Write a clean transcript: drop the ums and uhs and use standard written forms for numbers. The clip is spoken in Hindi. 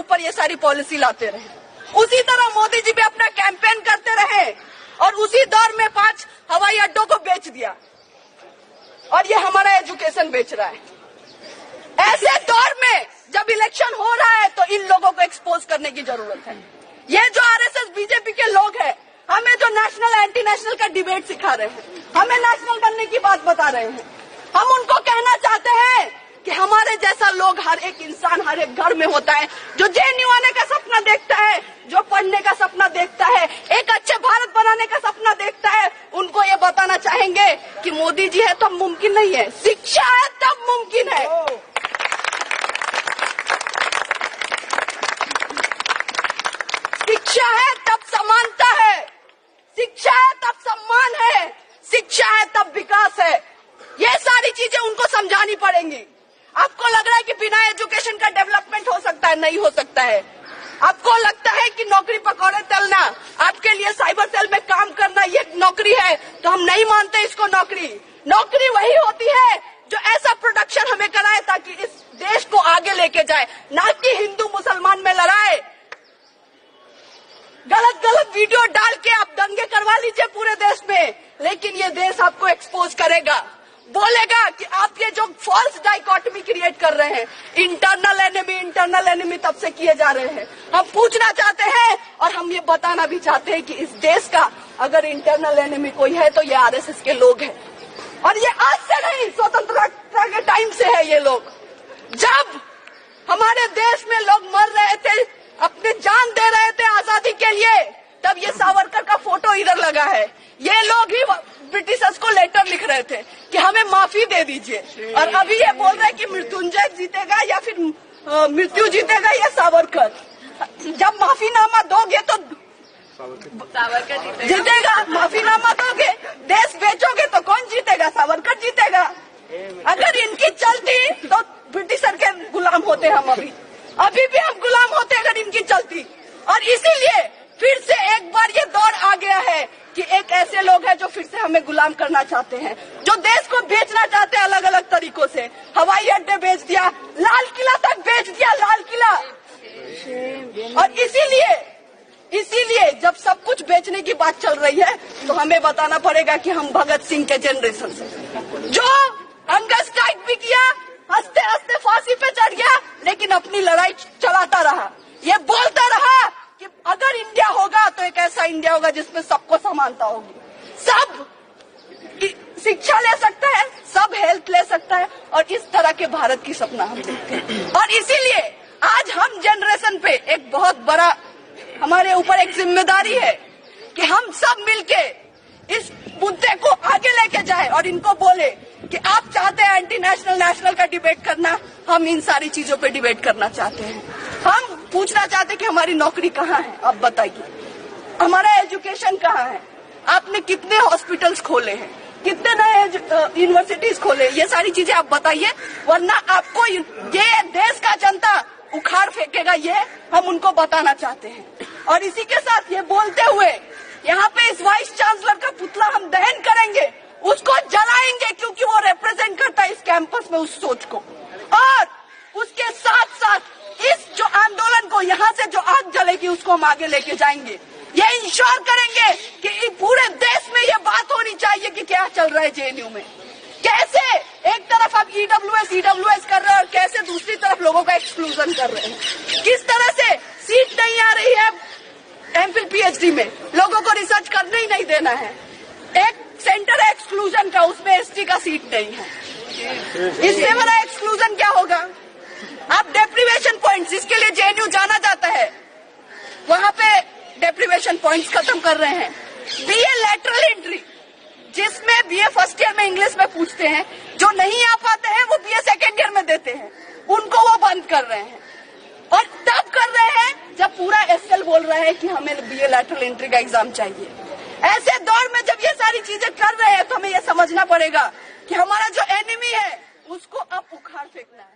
ऊपर ये सारी पॉलिसी लाते रहे। उसी तरह मोदी जी भी अपना कैंपेन करते रहे और उसी दौर में 5 हवाई अड्डों को बेच दिया और ये हमारा एजुकेशन बेच रहा है। ऐसे दौर में जब इलेक्शन हो रहा है तो इन लोगों को एक्सपोज करने की जरूरत है। ये जो आरएसएस बीजेपी के लोग हैं, हमें जो नेशनल एंटी नेशनल का डिबेट सिखा रहे हैं, हमें नेशनल बनने की बात बता रहे हैं, हम उनको कहना चाहते हैं कि हमारे जैसा लोग, हर एक इंसान हर एक घर में होता है, जो जेएनयू आने का सपना देखता है, जो पढ़ने का सपना देखता है, एक अच्छे भारत बनाने का सपना देखता है, उनको ये बताना चाहेंगे कि मोदी जी है तब मुमकिन नहीं है, शिक्षा है तब मुमकिन है। शिक्षा है तब समानता है, शिक्षा है तब सम्मान है, शिक्षा है तब विकास है। ये सारी चीजें उनको समझानी पड़ेंगी। आपको लग रहा है कि बिना एजुकेशन का डेवलपमेंट हो सकता है? नहीं हो सकता है। आपको लगता है कि नौकरी पकौड़े तलना, आपके लिए साइबर सेल में काम करना ये नौकरी है, तो हम नहीं मानते इसको नौकरी। नौकरी वही होती है जो ऐसा प्रोडक्शन हमें कराए ताकि इस देश को आगे लेके जाए, ना कि हिंदू मुसलमान में लड़ाए। गलत गलत वीडियो डाल के आप दंगे करवा लीजिए पूरे देश में, लेकिन ये देश आपको एक्सपोज करेगा, बोलेगा कि आप ये जो फॉल्स डाइकोटमी क्रिएट कर रहे हैं, इंटरनल एनिमी तब से किए जा रहे हैं। हम पूछना चाहते हैं और हम ये बताना भी चाहते हैं कि इस देश का अगर इंटरनल एनिमी कोई है तो ये आरएसएस के लोग हैं। और ये आज से नहीं, स्वतंत्रता के टाइम से है। ये लोग, जब हमारे देश में लोग मर रहे थे, अपनी जान दे रहे थे आजादी के लिए, तब ये सावरकर का फोटो इधर लगा है। ये लोग ही ब्रिटिशर्स को लेटर लिख रहे थे कि हमें माफी दे दीजिए, और अभी ये बोल रहे हैं कि मृत्युंजय जीतेगा या फिर मृत्यु जीतेगा या सावरकर। जब माफीनामा दोगे तो सावरकर जीतेगा, माफीनामा दोगे, देश बेचोगे तो कौन जीतेगा? सावरकर जीतेगा। अगर इनकी चलती तो ब्रिटिशर के गुलाम होते हम, अभी भी हम गुलाम होते अगर इनकी चलती। और इसीलिए फिर से एक बार ये दौर आ गया है कि एक ऐसे लोग हैं जो फिर से हमें गुलाम करना चाहते हैं, जो देश को बेचना चाहते हैं अलग अलग तरीकों से। हवाई अड्डे बेच दिया, लाल किला तक बेच दिया, लाल किला। और इसीलिए जब सब कुछ बेचने की बात चल रही है तो हमें बताना पड़ेगा कि हम भगत सिंह के जनरेशन से, जो हंगर स्ट्राइक भी किया, हंसते हंसते फांसी पे चढ़ गया, लेकिन अपनी लड़ाई चलाता रहा। ये बोलता रहा कि अगर इंडिया होगा तो एक ऐसा इंडिया होगा जिसमें सबको समानता होगी, सब शिक्षा ले सकता है, सब हेल्थ ले सकता है, और इस तरह के भारत की सपना हम देखते हैं। और इसीलिए आज हम जनरेशन पे एक बहुत बड़ा हमारे ऊपर एक जिम्मेदारी है कि हम सब मिलके इस मुद्दे को आगे लेके जाए और इनको बोले कि आप चाहते हैं एंटी नेशनल नेशनल का डिबेट करना, हम इन सारी चीजों पे डिबेट करना चाहते हैं। हम पूछना चाहते हैं कि हमारी नौकरी कहाँ है, आप बताइए, हमारा एजुकेशन कहाँ है, आपने कितने हॉस्पिटल्स खोले हैं, कितने नए यूनिवर्सिटीज खोले, ये सारी चीजें आप बताइए, वरना आपको ये देश का जनता उखाड़ फेंकेगा। ये हम उनको बताना चाहते हैं। और इसी के साथ ये बोलते हुए यहाँ पे इस वाइस चांसलर का पुतला हम दहन करेंगे, उसको जलाएंगे, क्योंकि वो रिप्रेजेंट करता है इस कैंपस में उस सोच को। और उसके साथ साथ इस जो आंदोलन को, यहाँ से जो आग जलेगी, उसको हम आगे लेके जाएंगे। ये इंश्योर करेंगे कि पूरे देश में ये बात होनी चाहिए कि क्या चल रहा है जेएनयू में, कैसे एक तरफ आप ईडब्ल्यूएस कर रहे हैं और कैसे दूसरी तरफ लोगों का एक्सक्लूजन कर रहे हैं, किस तरह से सीट नहीं आ रही है एमफिल पीएचडी में, लोगों को रिसर्च करने ही नहीं देना है, एक सेंटर है एक्सक्लूजन का, उसमें एसटी का सीट नहीं है। इससे बड़ा एक्सक्लूजन क्या होगा? आप डेप्रीवेशन पॉइंट्स, जिसके लिए जेएनयू जाना जाता है, वहां पे डेप्रीवेशन पॉइंट्स खत्म कर रहे हैं। बीए लैटरल एंट्री, जिसमें बीए फर्स्ट ईयर में इंग्लिश में पूछते हैं, जो नहीं आ पाते हैं वो बीए सेकेंड ईयर में देते हैं, उनको वो बंद कर रहे हैं। और तब कर रहे हैं जब पूरा एसएल बोल रहा है कि हमें बीए लैटरल एंट्री का एग्जाम चाहिए। ऐसे दौर में जब ये सारी चीजें कर रहे हैं तो हमें ये समझना पड़ेगा कि हमारा जो एनिमी है उसको अब उखाड़ फेंकना है।